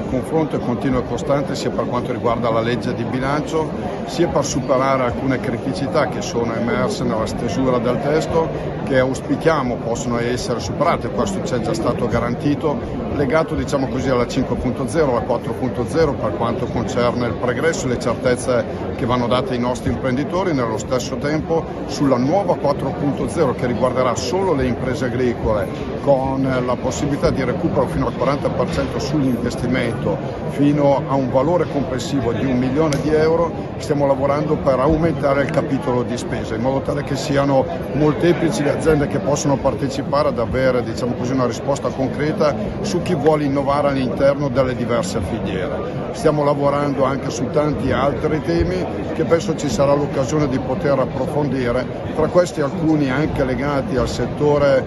confronto continuo e costante sia per quanto riguarda la legge di bilancio, sia per superare alcune criticità che sono emerse nella stesura del testo, che auspichiamo possono essere superate. Questo ci è già stato garantito, legato diciamo così alla 5.0, alla 4.0 per quanto concerne il progresso e le certezze che vanno date ai nostri imprenditori, nello stesso tempo sulla nuova 4.0 che riguarderà solo le imprese agricole, con la possibilità di recupero fino al 40% sull'investimento, fino a un valore complessivo di 1 milione di euro. Stiamo lavorando per aumentare il capitolo di spesa, in modo tale che siano molteplici le aziende che possono partecipare ad avere diciamo così, una risposta concreta su chi vuole innovare all'interno delle diverse filiere. Stiamo lavorando anche su tanti altri temi che penso ci sarà l'occasione di poter approfondire, tra questi alcuni anche legati al settore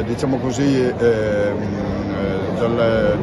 diciamo così,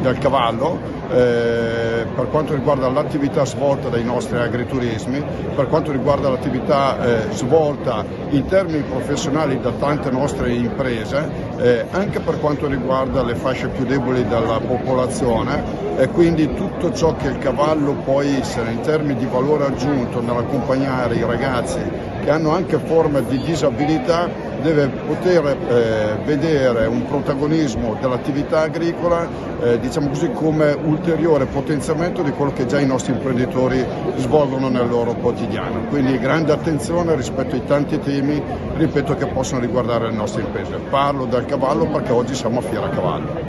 del cavallo, per quanto riguarda l'attività svolta dai nostri agriturismi, per quanto riguarda l'attività svolta in termini professionali da tante nostre imprese, anche per quanto riguarda le fasce più deboli della popolazione, e quindi tutto ciò che il cavallo può essere in termini di valore aggiunto nell'accompagnare i ragazzi che hanno anche forme di disabilità deve poter vedere un protagonismo dell'attività agricola diciamo così, come ulteriore potenziamento di quello che già i nostri imprenditori svolgono nel loro quotidiano. Quindi grande attenzione rispetto ai tanti temi, ripeto, che possono riguardare le nostre imprese. Parlo del cavallo perché oggi siamo a Fiera Cavallo.